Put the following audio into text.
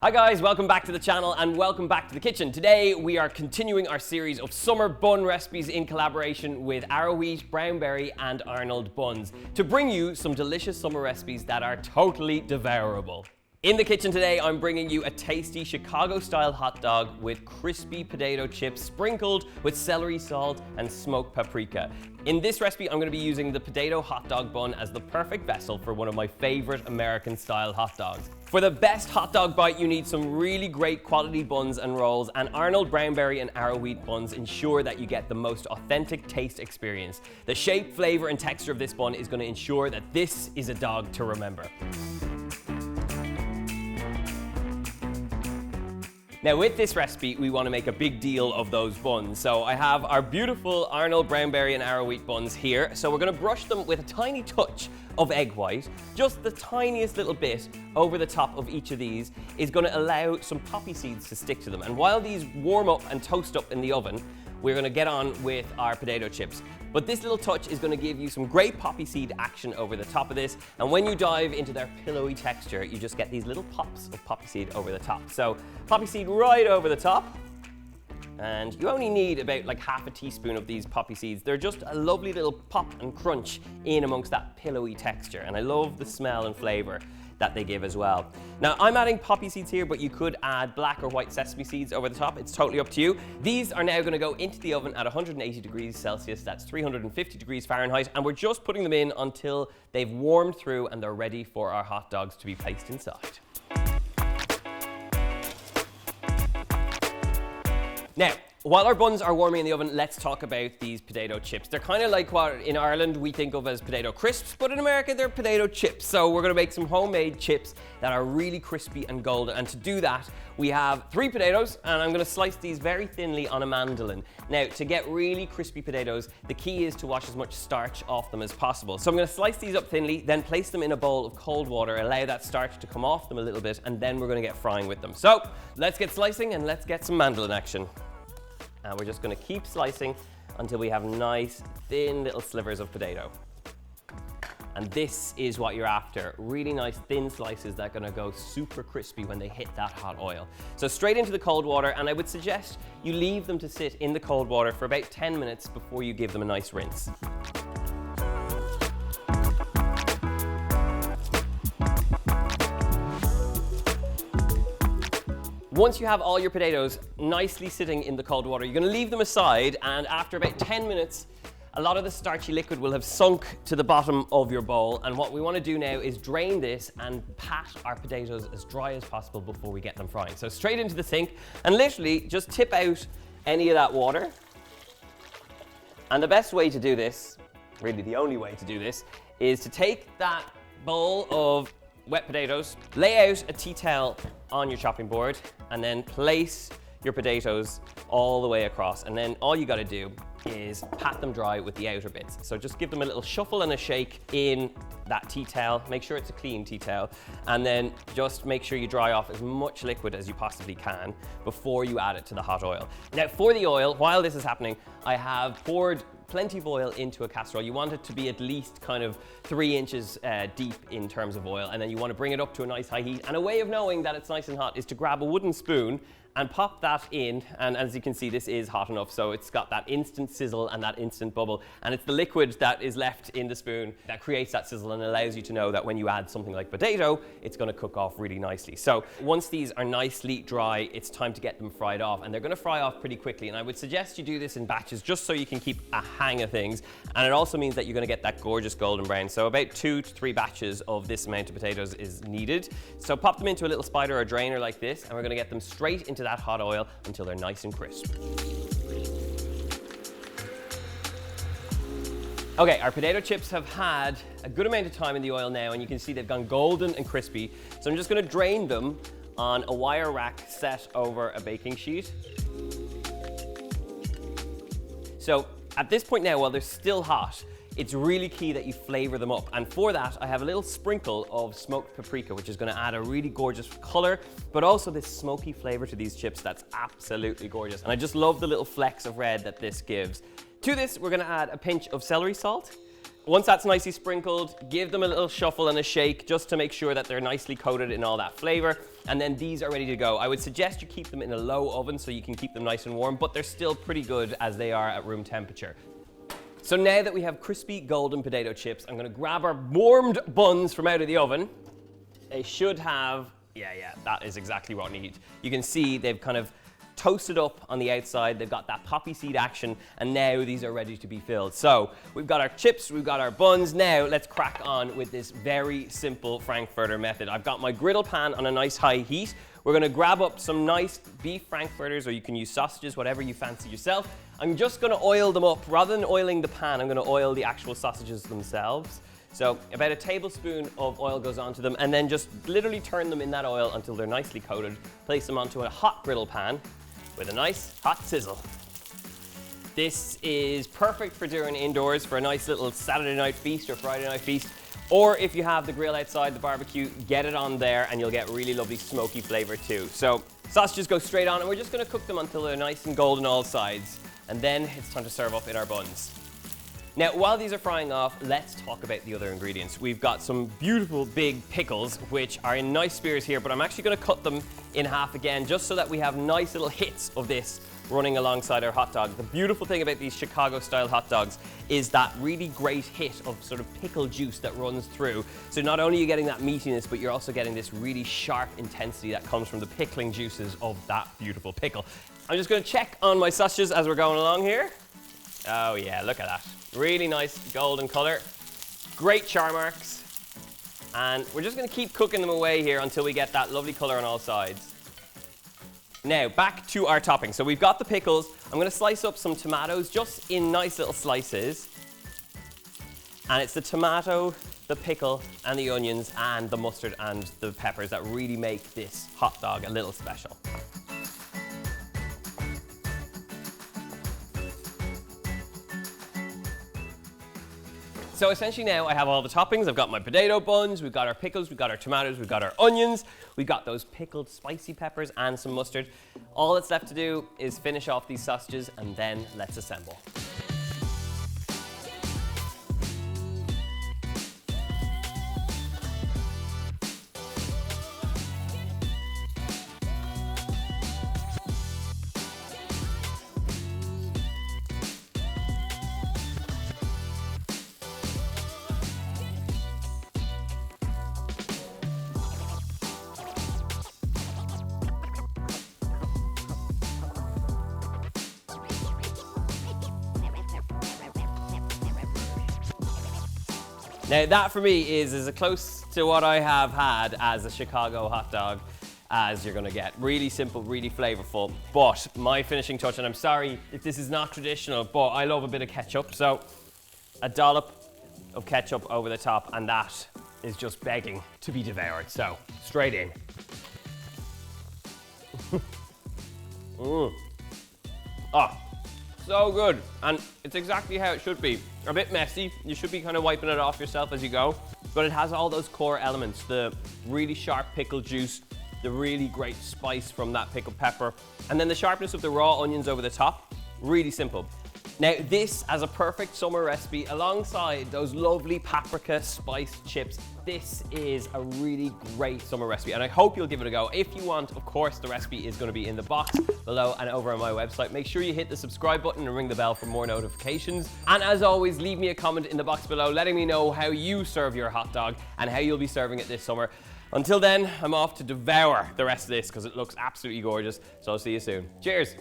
Hi guys, welcome back to the channel and welcome back to the kitchen. Today we are continuing our series of summer bun recipes in collaboration with Oroweat, Brownberry and Arnold Buns to bring you some delicious summer recipes that are totally devourable. In the kitchen today, I'm bringing you a tasty Chicago-style hot dog with crispy potato chips sprinkled with celery salt and smoked paprika. In this recipe, I'm going to be using the potato hot dog bun as the perfect vessel for one of my favorite American-style hot dogs. For the best hot dog bite, you need some really great quality buns and rolls, and Arnold, Brownberry and Oroweat buns ensure that you get the most authentic taste experience. The shape, flavor and texture of this bun is going to ensure that this is a dog to remember. Now with this recipe, we want to make a big deal of those buns. So I have our beautiful Arnold, Brownberry and Oroweat buns here. So we're going to brush them with a tiny touch of egg white. Just the tiniest little bit over the top of each of these is going to allow some poppy seeds to stick to them. And while these warm up and toast up in the oven, we're going to get on with our potato chips. But this little touch is going to give you some great poppy seed action over the top of this. And when you dive into their pillowy texture, you just get these little pops of poppy seed over the top. So poppy seed right over the top. And you only need about like half a teaspoon of these poppy seeds. They're just a lovely little pop and crunch in amongst that pillowy texture. And I love the smell and flavor that they give as well. Now I'm adding poppy seeds here, but you could add black or white sesame seeds over the top. It's totally up to you. These are now gonna go into the oven at 180 degrees Celsius, that's 350 degrees Fahrenheit, and we're just putting them in until they've warmed through and they're ready for our hot dogs to be placed inside. Now, while our buns are warming in the oven, let's talk about these potato chips. They're kind of like what in Ireland we think of as potato crisps, but in America they're potato chips. So we're going to make some homemade chips that are really crispy and golden. And to do that, we have 3 potatoes, and I'm going to slice these very thinly on a mandolin. Now, to get really crispy potatoes, the key is to wash as much starch off them as possible. So I'm going to slice these up thinly, then place them in a bowl of cold water, allow that starch to come off them a little bit, and then we're going to get frying with them. So let's get slicing and let's get some mandolin action. And we're just going to keep slicing until we have nice, thin little slivers of potato. And this is what you're after. Really nice, thin slices that are going to go super crispy when they hit that hot oil. So straight into the cold water, and I would suggest you leave them to sit in the cold water for about 10 minutes before you give them a nice rinse. Once you have all your potatoes nicely sitting in the cold water, you're going to leave them aside, and after about 10 minutes, a lot of the starchy liquid will have sunk to the bottom of your bowl. And what we want to do now is drain this and pat our potatoes as dry as possible before we get them frying. So straight into the sink, and literally just tip out any of that water. And the best way to do this, really the only way to do this, is to take that bowl of wet potatoes, lay out a tea towel on your chopping board, and then place your potatoes all the way across. And then all you got to do is pat them dry with the outer bits. So just give them a little shuffle and a shake in that tea towel. Make sure it's a clean tea towel, and then just make sure you dry off as much liquid as you possibly can before you add it to the hot oil. Now for the oil, while this is happening, I have poured plenty of oil into a casserole. You want it to be at least kind of 3 inches deep in terms of oil, and then you want to bring it up to a nice high heat. And a way of knowing that it's nice and hot is to grab a wooden spoon and pop that in, and as you can see, this is hot enough, so it's got that instant sizzle and that instant bubble, and it's the liquid that is left in the spoon that creates that sizzle and allows you to know that when you add something like potato, it's going to cook off really nicely. So once these are nicely dry, it's time to get them fried off, and they're going to fry off pretty quickly, and I would suggest you do this in batches just so you can keep a hang of things, and it also means that you're going to get that gorgeous golden brown. So about 2 to 3 batches of this amount of potatoes is needed. So pop them into a little spider or drainer like this, and we're going to get them straight into that hot oil until they're nice and crisp. Okay, our potato chips have had a good amount of time in the oil now, and you can see they've gone golden and crispy. So I'm just going to drain them on a wire rack set over a baking sheet. So at this point now, while they're still hot, it's really key that you flavor them up. And for that, I have a little sprinkle of smoked paprika, which is going to add a really gorgeous color, but also this smoky flavor to these chips that's absolutely gorgeous. And I just love the little flecks of red that this gives. To this, we're going to add a pinch of celery salt, Once that's nicely sprinkled, give them a little shuffle and a shake just to make sure that they're nicely coated in all that flavor. And then these are ready to go. I would suggest you keep them in a low oven so you can keep them nice and warm, but they're still pretty good as they are at room temperature. So now that we have crispy golden potato chips, I'm gonna grab our warmed buns from out of the oven. They should have, yeah, that is exactly what we need. You can see they've kind of toasted up on the outside. They've got that poppy seed action, and now these are ready to be filled. So we've got our chips, we've got our buns. Now let's crack on with this very simple frankfurter method. I've got my griddle pan on a nice high heat. We're gonna grab up some nice beef frankfurters, or you can use sausages, whatever you fancy yourself. I'm just gonna oil them up. Rather than oiling the pan, I'm gonna oil the actual sausages themselves. So about a tablespoon of oil goes onto them, and then just literally turn them in that oil until they're nicely coated. Place them onto a hot griddle pan with a nice hot sizzle. This is perfect for doing indoors for a nice little Saturday night feast or Friday night feast. Or if you have the grill outside, the barbecue, get it on there and you'll get really lovely smoky flavor too. So sausages go straight on, and we're just gonna cook them until they're nice and golden all sides. And then it's time to serve up in our buns. Now, while these are frying off, let's talk about the other ingredients. We've got some beautiful big pickles, which are in nice spears here, but I'm actually gonna cut them in half again, just so that we have nice little hits of this running alongside our hot dog. The beautiful thing about these Chicago-style hot dogs is that really great hit of sort of pickle juice that runs through. So not only are you getting that meatiness, but you're also getting this really sharp intensity that comes from the pickling juices of that beautiful pickle. I'm just gonna check on my sausages as we're going along here. Oh yeah, look at that. Really nice golden color. Great char marks. And we're just gonna keep cooking them away here until we get that lovely color on all sides. Now, back to our topping. So we've got the pickles. I'm gonna slice up some tomatoes just in nice little slices. And it's the tomato, the pickle, and the onions, and the mustard and the peppers that really make this hot dog a little special. So essentially now I have all the toppings. I've got my potato buns, we've got our pickles, we've got our tomatoes, we've got our onions, we've got those pickled spicy peppers and some mustard. All that's left to do is finish off these sausages, and then let's assemble. Now that for me is as close to what I have had as a Chicago hot dog as you're gonna get. Really simple, really flavorful, but my finishing touch, and I'm sorry if this is not traditional, but I love a bit of ketchup, so a dollop of ketchup over the top, and that is just begging to be devoured, so straight in. Oh, so good, and it's exactly how it should be. A bit messy, you should be kind of wiping it off yourself as you go, but it has all those core elements, the really sharp pickle juice, the really great spice from that pickled pepper, and then the sharpness of the raw onions over the top. Really simple. Now this as a perfect summer recipe alongside those lovely paprika spiced chips, this is a really great summer recipe, and I hope you'll give it a go. If you want, of course, the recipe is going to be in the box below and over on my website. Make sure you hit the subscribe button and ring the bell for more notifications. And as always, leave me a comment in the box below letting me know how you serve your hot dog and how you'll be serving it this summer. Until then, I'm off to devour the rest of this because it looks absolutely gorgeous. So I'll see you soon. Cheers.